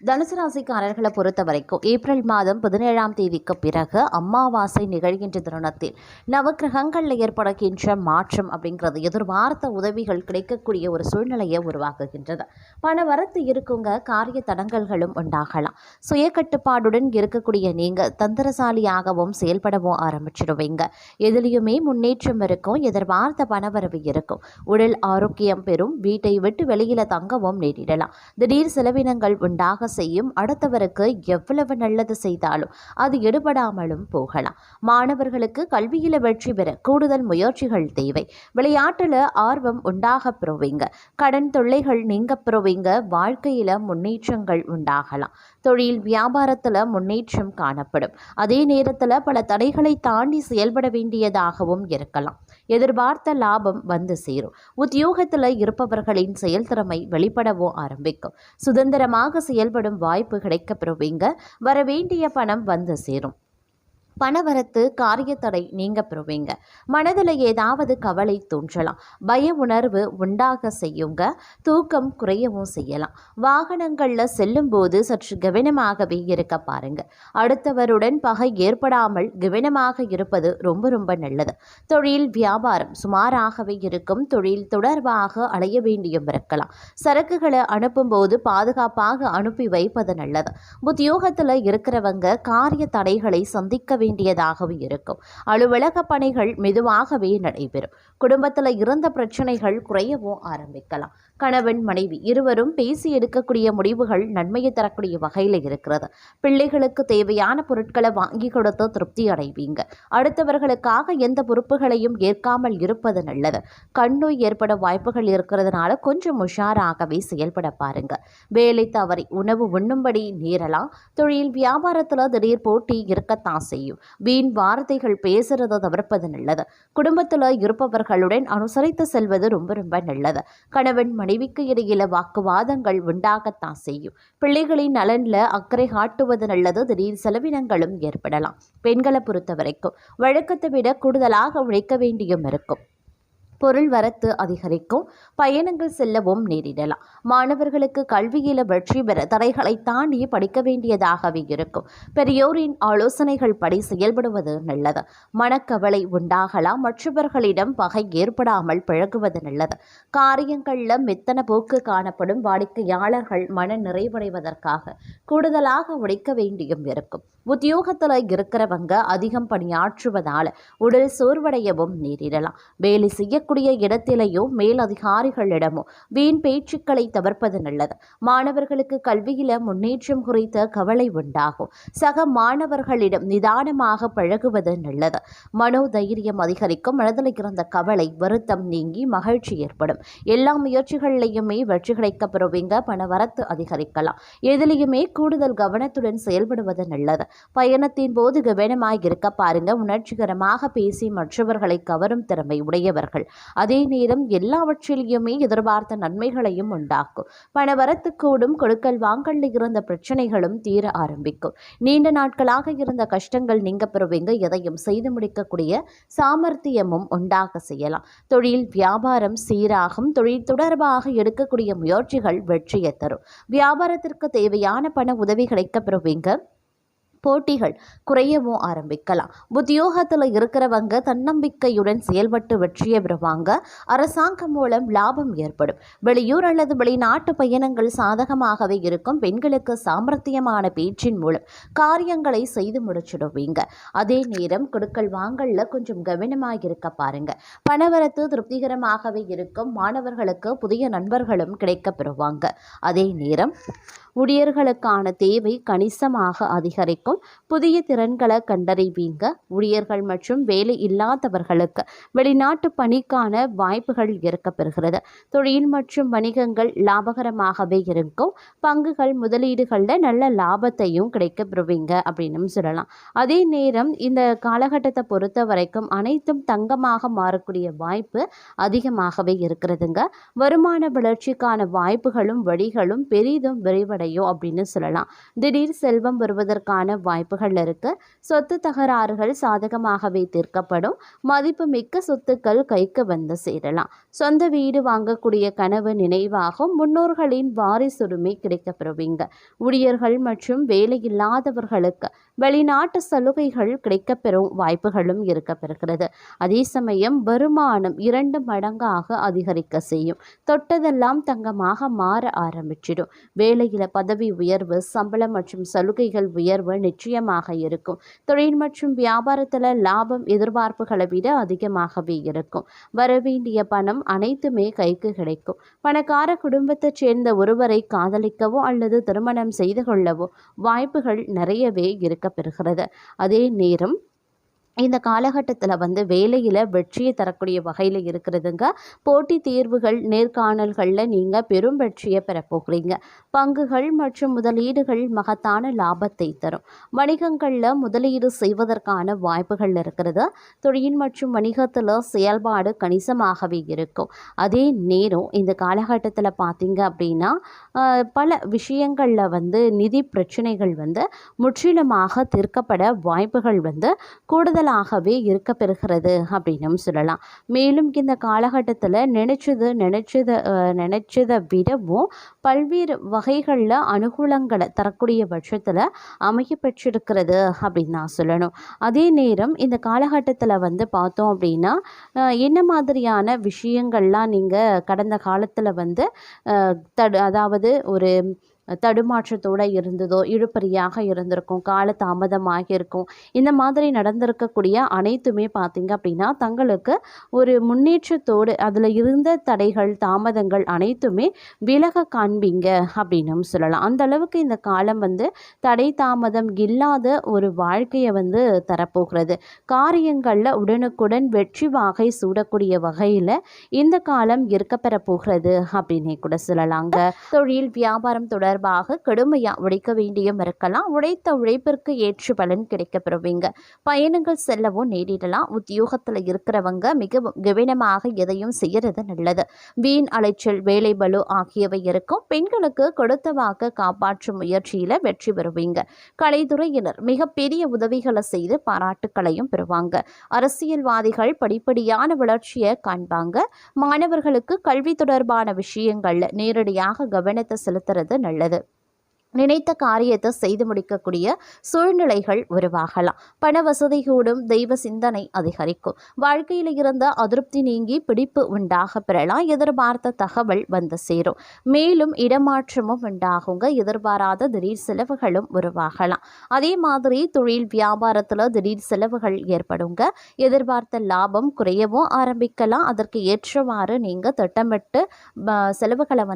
தனுசு ராசிக்காரர்களை பொறுத்த வரைக்கும் ஏப்ரல் மாதம் 17ஆம் தேதிக்கு பிறகு அமாவாசை நிகழ்கின்ற தருணத்தில் நவக்கிரகங்களில் ஏற்படுகின்ற மாற்றம் அப்படிங்கிறது எதிர்பார்த்த உதவிகள் கிடைக்கக்கூடிய ஒரு சூழ்நிலையை உருவாக்குகின்றது. பண வரத்து இருக்குங்க, காரிய தடங்கல்களும் உண்டாகலாம். சுய கட்டுப்பாடுடன் இருக்கக்கூடிய நீங்கள் தந்திரசாலியாகவும் செயல்படவும் ஆரம்பிச்சிடுவீங்க. எதிலையுமே முன்னேற்றம் இருக்கும், எதிர்பார்த்த பணவரவு இருக்கும், உடல் ஆரோக்கியம் பெறும், வீட்டை விட்டு வெளியில தங்கவும் நேரிடலாம். திடீர் செலவினங்கள் உண்டாக செய்யும். அடுத்தவருக்கு எவ்வளவு நல்லது செய்தாலும் அது எடுபடாமலும் போகலாம். மாணவர்களுக்கு கல்வியில வெற்றி பெற கூடுதல் முயற்சிகள் தேவை. விளையாட்டுல ஆர்வம் உண்டாக பெறுவீங்க. கடன் தொல்லைகள் நீங்க பெறுவீங்க. வாழ்க்கையில முன்னேற்றங்கள் உண்டாகலாம். தொழில் வியாபாரத்துல முன்னேற்றம் காணப்படும். அதே நேரத்துல பல தடைகளை தாண்டி செயல்பட வேண்டியதாகவும் இருக்கலாம். எதிர்பார்த்த லாபம் வந்து சேரும். உத்தியோகத்துல இருப்பவர்களின் செயல்திறமை வெளிப்படவும் ஆரம்பிக்கும். சுதந்திரமாக செயல்படும் வாய்ப்பு கிடைக்கப்பெறுவீங்க. வரவேண்டிய பணம் வந்து சேரும். பணவரத்து காரியத்தடை நீங்க பெறுவீங்க. மனதில் ஏதாவது கவலை தோன்றலாம். பய உணர்வு உண்டாக செய்யுங்க. தூக்கம் குறையவும் செய்யலாம். வாகனங்களில் செல்லும் போது சற்று கவனமாகவே இருக்க பாருங்க. அடுத்தவருடன் பகை ஏற்படாமல் கவனமாக இருப்பது ரொம்ப ரொம்ப நல்லது. தொழில் வியாபாரம் சுமாராகவே இருக்கும். தொழில் தொடர்பாக அலைய வேண்டியும் இருக்கலாம். சரக்குகளை அனுப்பும்போது பாதுகாப்பாக அனுப்பி வைப்பது நல்லது. உத்தியோகத்தில் இருக்கிறவங்க காரிய தடைகளை சந்திக்க வேண்டியதாகவும் இருக்கும். அலுவலக பணிகள் மெதுவாகவே நடைபெறும். குடும்பத்தில் இருந்த பிரச்சனைகள் குறையவும் ஆரம்பிக்கலாம். கணவன் மனைவி இருவரும் பேசி எடுக்கக்கூடிய முடிவுகள் நன்மையை தரக்கூடிய வகையில் இருக்கிறது. பிள்ளைகளுக்கு தேவையான பொருட்களை வாங்கி கொடுத்து திருப்தி அடைவீங்க. அடுத்தவர்களுக்காக எந்த பொறுப்புகளையும் ஏற்காமல் இருப்பது நல்லது. கண்ணோய் ஏற்பட வாய்ப்புகள் இருக்கிறதுனால கொஞ்சம் உஷாராகவே செயல்பட பாருங்க. வேலை தவறி உணவு உண்ணும்படி நேரலாம். தொழில் வியாபாரத்தில் திடீர் போட்டி இருக்கத்தான் செய்யும். வீண் வார்த்தைகள் பேசுறதை தவிர்ப்பது நல்லது. குடும்பத்தில் இருப்பவர்களுடன் அனுசரித்து செல்வது ரொம்ப ரொம்ப நல்லது. கணவன் மனைவிக்கு இடையில வாக்குவாதங்கள் உண்டாகத்தான் செய்யும். பிள்ளைகளின் நலன்ல அக்கறை காட்டுவது நல்லது. திடீர் செலவினங்களும் ஏற்படலாம். பெண்களை பொறுத்த வரைக்கும் வழக்கத்தை விட கூடுதலாக உழைக்க வேண்டியும் இருக்கும். பொருள் வரத்து அதிகரிக்கும். பயணங்கள் செல்லவும் நேரிடலாம். மாணவர்களுக்கு கல்வியில வெற்றி பெற தடைகளை தாண்டி படிக்க வேண்டியதாகவே இருக்கும். பெரியோரின் ஆலோசனைகள் படி செயல்படுவது நல்லது. மனக்கவலை உண்டாகலாம். மற்றவர்களிடம் பகை ஏற்படாமல் பழகுவது நல்லது. காரியங்கள்ல மெத்தன போக்கு காணப்படும். வாடிக்கையாளர்கள் மன நிறைவடைவதற்காக கூடுதலாக உழைக்க வேண்டியும் இருக்கும். உத்தியோகத்தில் இருக்கிறவங்க அதிகம் பணியாற்றுவதால் உடல் சோர்வடையவும் நேரிடலாம். வேலை செய்யக்கூடிய இடத்திலேயோ மேல் அதிகாரிகளிடமோ வீண் பேச்சுக்களை தவிர்ப்பது நல்லது. மாணவர்களுக்கு கல்வியில முன்னேற்றம் குறித்த கவலை உண்டாகும். சக மாணவர்களிடம் நிதானமாக பழகுவது நல்லது. மனோதைரியம் அதிகரிக்கும். மனதில் இருந்த கவலை வருத்தம் நீங்கி மகிழ்ச்சி ஏற்படும். எல்லா முயற்சிகளிலையுமே வெற்றி கிடைக்க பெறுவீங்க. பண வரத்து அதிகரிக்கலாம். எதிலையுமே கூடுதல் கவனத்துடன் செயல்படுவது நல்லது. பயணத்தின் போது கவனமாக இருக்க பாருங்க. உணர்ச்சிகரமாக பேசி மற்றவர்களை கவரும் திறமை உடையவர்கள். அதே நேரம் எல்லாவற்றிலையுமே எதிர்பார்த்த நன்மைகளையும் உண்டாக்கும். பணவரத்து கூடும். கொடுக்கல் வாங்கல்ல இருந்த பிரச்சனைகளும் தீர ஆரம்பிக்கும். நீண்ட நாட்களாக இருந்த கஷ்டங்கள் நீங்க பெறுவீங்க. எதையும் செய்து முடிக்கக்கூடிய சாமர்த்தியமும் உண்டாக செய்யலாம். தொழில் வியாபாரம் சீராகும். தொழில் தொடர்பாக எடுக்கக்கூடிய முயற்சிகள் வெற்றியை தரும். வியாபாரத்திற்கு தேவையான பண உதவி கிடைக்க பெறுவீங்க. போட்டிகள் குறையவும் ஆரம்பிக்கலாம். உத்தியோகத்தில் இருக்கிறவங்க தன்னம்பிக்கையுடன் செயல்பட்டு வெற்றியை பெறுவாங்க. அரசாங்கம் மூலம் லாபம் ஏற்படும். வெளியூர் அல்லது வெளிநாட்டு பயணங்கள் சாதகமாகவே இருக்கும். பெண்களுக்கு சாமர்த்தியமான பேச்சின் மூலம் காரியங்களை செய்து முடிச்சிடுவீங்க. அதே நேரம் கொடுக்கல் வாங்கல்ல கொஞ்சம் கவனமாக இருக்க பாருங்க. பணவரத்து திருப்திகரமாகவே இருக்கும். மாணவர்களுக்கு புதிய நண்பர்களும் கிடைக்க பெறுவாங்க. அதே நேரம் ஊழியர்களுக்கான தேவை கணிசமாக அதிகரிக்கும். புதிய திறன்களை கண்டறிவீங்க. ஊழியர்கள் மற்றும் வேலை இல்லாதவர்களுக்கு வெளிநாட்டு பணிக்கான வாய்ப்புகள் இருக்கப்பெறுகிறது. தொழில் மற்றும் வணிகங்கள் லாபகரமாகவே இருக்கும். பங்குகள் முதலீடுகளில் நல்ல லாபத்தையும் கிடைக்கப்பெறுவீங்க அப்படின்னு சொல்லலாம். அதே நேரம் இந்த காலகட்டத்தை பொறுத்த வரைக்கும் அனைத்தும் தங்கமாக மாறக்கூடிய வாய்ப்பு அதிகமாகவே இருக்கிறதுங்க. வருமான வளர்ச்சிக்கான வாய்ப்புகளும் வழிகளும் பெரிதும் விரைவடையும் அப்படின்னு சொல்லலாம். திடீர் செல்வம் வருவதற்கான வாய்ப்புகள் இருக்குது. சொத்து தகராறுகள் சாதகமாகவே தீர்க்கப்படும். மதிப்புமிக்க சொத்துக்கள் கைக்கு வந்து சேரலாம். சொந்த வீடு வாங்கக்கூடிய கனவு நினைவாகும். முன்னோர்களின் வாரிசுரிமை கிடைக்கப்பெறுவீங்க. ஊழியர்கள் மற்றும் வேலையில்லாதவர்களுக்கு வெளிநாட்டு சலுகைகள் கிடைக்கப்பெறும் வாய்ப்புகளும் இருக்கப்பெறுகிறது. அதே சமயம் வருமானம் 2 மடங்காக அதிகரிக்க செய்யும். தொட்டதெல்லாம் தங்கமாக மாற ஆரம்பிச்சிடும். வேலையில் பதவி உயர்வு, சம்பளம் மற்றும் சலுகைகள் உயர்வு நிச்சயமாக இருக்கும். தொழில் மற்றும் வியாபாரத்தில் லாபம் எதிர்பார்ப்புகளை விட அதிகமாகவே இருக்கும். வரவேண்டிய பணம் அனைத்துமே கைக்கு கிடைக்கும். பணக்கார குடும்பத்தைச் சேர்ந்த ஒருவரை காதலிக்கவோ அல்லது திருமணம் செய்து கொள்ளவோ வாய்ப்புகள் நிறையவே இருக்கப்பெறுகிறது. அதே நேரம் இந்த காலகட்டத்தில் வேலையில் வெற்றியை தரக்கூடிய வகையில் இருக்கிறதுங்க. போட்டித் தேர்வுகள், நேர்காணல்களில் நீங்கள் பெரும் வெற்றியை பெறப்போகிறீங்க. பங்குகள் மற்றும் முதலீடுகள் மகத்தான லாபத்தை தரும். வணிகங்களில் முதலீடு செய்வதற்கான வாய்ப்புகள் இருக்கிறது. தொழில் மற்றும் வணிகத்தில் செயல்பாடு கணிசமாகவே இருக்கும். அதே நேரம் இந்த காலகட்டத்தில் பார்த்தீங்க அப்படின்னா பல விஷயங்களில் நிதி பிரச்சனைகள் முற்றிலுமாக தீர்க்கப்பட வாய்ப்புகள் கூடுதலாகவே இருக்கப்பெறுகிறது அப்படின்னும் சொல்லலாம். மேலும் இந்த காலகட்டத்தில் நினைச்சதை விடவும் பல்வேறு வகைகளில் அனுகூலங்களை தரக்கூடிய பட்சத்தில் அமைய பெற்றிருக்கிறது அப்படின்னு நான் சொல்லணும். அதே நேரம் இந்த காலகட்டத்தில் பார்த்தோம் அப்படின்னா என்ன மாதிரியான விஷயங்கள்லாம் நீங்கள் கடந்த காலத்தில் அதாவது ஒரு தடுமாற்றத்தோடு இருந்ததோ, இழுபறியாக இருந்திருக்கும், கால தாமதமாக இருக்கும். இந்த மாதிரி நடந்திருக்கக்கூடிய அனைத்துமே பார்த்திங்க அப்படின்னா தங்களுக்கு ஒரு முன்னேற்றத்தோடு அதில் இருந்த தடைகள், தாமதங்கள் அனைத்துமே விலக காண்பீங்க அப்படின்னும் சொல்லலாம். அந்த அளவுக்கு இந்த காலம் தடை தாமதம் இல்லாத ஒரு வாழ்க்கையை தரப்போகிறது. காரியங்களில் உடனுக்குடன் வெற்றி வாகை சூடக்கூடிய வகையில் இந்த காலம் இருக்கப்பெற போகிறது அப்படின்னே கூட சொல்லலாங்க. தொழில் வியாபாரம் தொடர்பாக கடுமையாக உழைக்க வேண்டியும் இருக்கலாம். உழைத்த உழைப்பிற்கு ஏற்ற பலன் கிடைக்கப்பெறுவீங்க. பயணங்கள் செல்லவும் நேரிடலாம். உத்தியோகத்தில் இருக்கிறவங்க மிகவும் கவனமாக எதையும் செய்யறது நல்லது. வீண் அலைச்சல், வேலை பளு ஆகியவை இருக்கும். பெண்களுக்கு கொடுத்த வாக்க காப்பாற்றும் முயற்சியில் வெற்றி பெறுவீங்க. கலைத்துறையினர் மிகப்பெரிய உதவிகளை செய்து பாராட்டுக்களையும் பெறுவாங்க. அரசியல்வாதிகள் படிப்படியான வளர்ச்சியை காண்பாங்க. மாணவர்களுக்கு கல்வி தொடர்பான விஷயங்கள்ல நேரடியாக கவனத்தை செலுத்துறது நல்லது. நினைத்த காரியத்தை செய்து முடிக்கக்கூடிய சூழ்நிலைகள் உருவாகலாம். பண வசதி கூடும். தெய்வ சிந்தனை அதிகரிக்கும். வாழ்க்கையில் இருந்த அதிருப்தி நீங்கி பிடிப்பு உண்டாக பெறலாம். எதிர்பார்த்த தகவல் சேரும். மேலும் இடமாற்றமும் உண்டாகுங்க. எதிர்பாராத திடீர் செலவுகளும் உருவாகலாம். அதே மாதிரி தொழில் வியாபாரத்தில் திடீர் செலவுகள் ஏற்படுங்க. எதிர்பார்த்த லாபம் குறையவும் ஆரம்பிக்கலாம். அதற்கு ஏற்றவாறு நீங்கள் திட்டமிட்டு செலவுகளை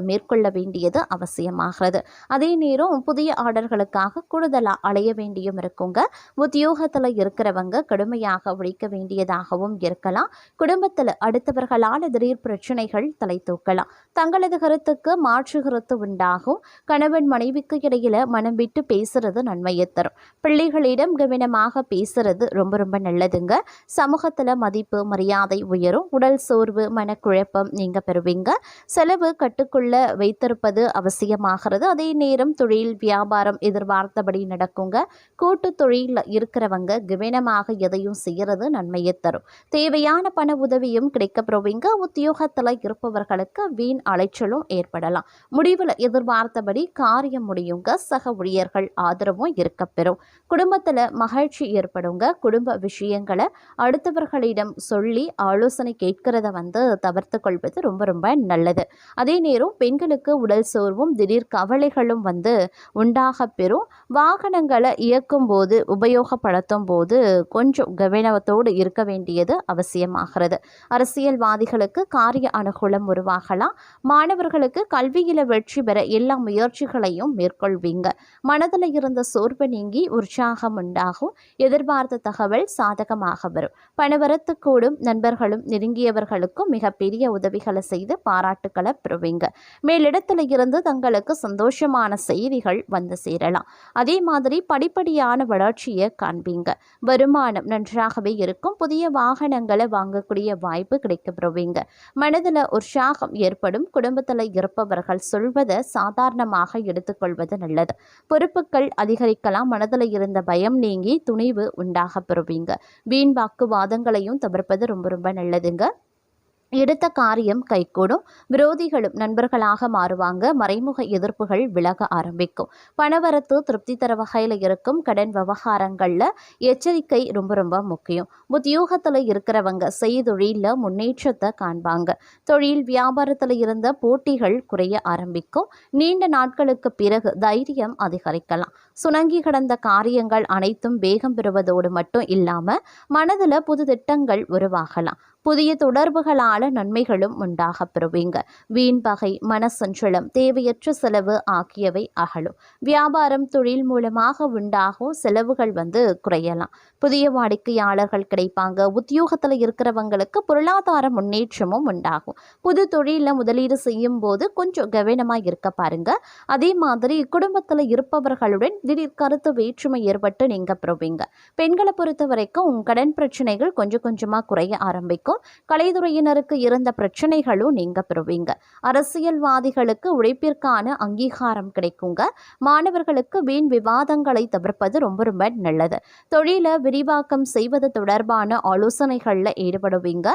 மேற்கொள்ள வேண்டியது அவசியமாகிறது. அதே நேரம் புதிய ஆர்டர்களுக்காக கூடுதலாக அலைய வேண்டியும் இருக்குங்க. உத்தியோகத்தில் இருக்கிறவங்க கடுமையாக உழைக்க வேண்டியதாகவும் இருக்கலாம். குடும்பத்தில் அடுத்தவர்களால் திடீர் பிரச்சனைகள் தலை தூக்கலாம். தங்களது கருத்துக்கு மாற்று கருத்து உண்டாகும். கணவன் மனைவிக்கு இடையில மனம் விட்டு பேசுறது நன்மையை தரும். பிள்ளைகளிடம் கவனமாக பேசுறது ரொம்ப ரொம்ப நல்லதுங்க. சமூகத்தில் மதிப்பு மரியாதை உயரும். உடல் சோர்வு, மனக்குழப்பம் நீங்க பெறுவீங்க. செலவு கட்டுக்குள்ள வைத்திருப்பது அவசியமாகிறது. அதே நேரம் தொழில் வியாபாரம் எதிர்பார்த்தபடி நடக்குங்க. கூட்டு தொழில் இருக்கிறவங்க கவனமாக எதையும் செய்யறது நன்மையை தரும். தேவையான பண உதவியும் கிடைக்கப்பெறுவீங்க. உத்தியோகத்தில் இருப்பவர்களுக்கு வீண் அலைச்சலும் ஏற்படலாம். முடிவில் எதிர்பார்த்தபடி காரியம் முடியுங்க. சக ஊழியர்கள் ஆதரவும் இருக்கப்பெறும். குடும்பத்தில் மகிழ்ச்சி ஏற்படுங்க. குடும்ப விஷயங்களை அடுத்தவர்களிடம் சொல்லி ஆலோசனை கேட்கிறத தவிர்த்து கொள்வது ரொம்ப ரொம்ப நல்லது. அதே நேரம் பெண்களுக்கு உடல் சோர்வும் திடீர் கவலைகளும் உண்டாக பெறும். வாகனங்களை இயக்கும் போது, உபயோகப்படுத்தும் போது கொஞ்சம் கவனத்தோடு இருக்க வேண்டியது அவசியமாகிறது. அரசியல்வாதிகளுக்கு காரிய அனுகூலம் உருவாகலாம். மாணவர்களுக்கு கல்வியில் வெற்றி பெற எல்லா முயற்சிகளையும் மேற்கொள்வீங்க. மனதில் இருந்த சோர்வு நீங்கி உற்சாகம் உண்டாகும். எதிர்பார்த்த தகவல் சாதகமாக வரும். பணவரத்து கூடும். நண்பர்களும் நெருங்கியவர்களுக்கும் மிகப்பெரிய உதவிகளை செய்து பாராட்டுக்களை பெறுவீங்க. மேலிடத்தில் இருந்து தங்களுக்கு சந்தோஷமான மகிழ்ச்சியான செய்திகள் வந்து சேரலாம். அதே மாதிரி படிப்படியான வளர்ச்சியை காண்பீங்க. வருமானம் நன்றாகவே இருக்கும். புதிய வாகனங்களை வாங்கக்கூடிய வாய்ப்பு கிடைக்கப்பெறுவீங்க. மனதில் உற்சாகம் ஏற்படும். குடும்பத்தில் இருப்பவர்கள் சொல்வதை சாதாரணமாக எடுத்துக்கொள்வது நல்லது. பொறுப்புகள் அதிகரிக்கலாம். மனதில் இருந்த பயம் நீங்கி துணிவு உண்டாக பெறுவீங்க. வீண் வாக்குவாதங்களையும் தவிர்ப்பது ரொம்ப ரொம்ப நல்லதுங்க. எடுத்த காரியம் கைகூடும். விரோதிகளும் நண்பர்களாக மாறுவாங்க. மறைமுக எதிர்ப்புகள் விலக ஆரம்பிக்கும். பணவரத்து திருப்தி தர வகையில் இருக்கும். கடன் விவகாரங்களில் எச்சரிக்கை ரொம்ப ரொம்ப முக்கியம். உத்தியோகத்தில் இருக்கிறவங்க செய்தொழிலில் முன்னேற்றத்தை காண்பாங்க. தொழில் வியாபாரத்தில் இருந்த போட்டிகள் குறைய ஆரம்பிக்கும். நீண்ட நாட்களுக்கு பிறகு தைரியம் அதிகரிக்கலாம். சுணங்கி கிடந்த காரியங்கள் அனைத்தும் வேகம் பெறுவதோடு மட்டும் இல்லாமல் மனதில் புது திட்டங்கள் உருவாகலாம். புதிய தொடர்புகளால் நன்மைகளும் உண்டாக பெறுவீங்க. வீண் பகை, மனசஞ்சலம், தேவையற்ற செலவு ஆகியவை அகலும். வியாபாரம் தொழில் மூலமாக உண்டாகும் செலவுகள் குறையலாம். புதிய வாடிக்கையாளர்கள் கிடைப்பாங்க. உத்தியோகத்தில் இருக்கிறவங்களுக்கு பொருளாதார முன்னேற்றமும் உண்டாகும். புது தொழிலில் முதலீடு செய்யும் போது கொஞ்சம் கவனமாக இருக்க பாருங்க. அதே மாதிரி குடும்பத்தில் இருப்பவர்களுடன் திடீர் கருத்து வேற்றுமை ஏற்பட்டு நீங்க பெறுவீங்க. பெண்களை பொறுத்த வரைக்கும் உங்க கடன் பிரச்சனைகள் கொஞ்சம் கொஞ்சமாக குறைய ஆரம்பிக்கும். கலைத்துறையினருக்கு இருந்த பிரச்சனைகளும் நீங்க பெறுவீங்க. அரசியல்வாதிகளுக்கு உழைப்பிற்கான அங்கீகாரம் கிடைக்குங்க. மாணவர்களுக்கு வீண் விவாதங்களை தவிர்ப்பது ரொம்ப ரொம்ப நல்லது. தொழிலை விரிவாக்கம் செய்வது தொடர்பான ஆலோசனைகளில் ஈடுபடுவீங்க.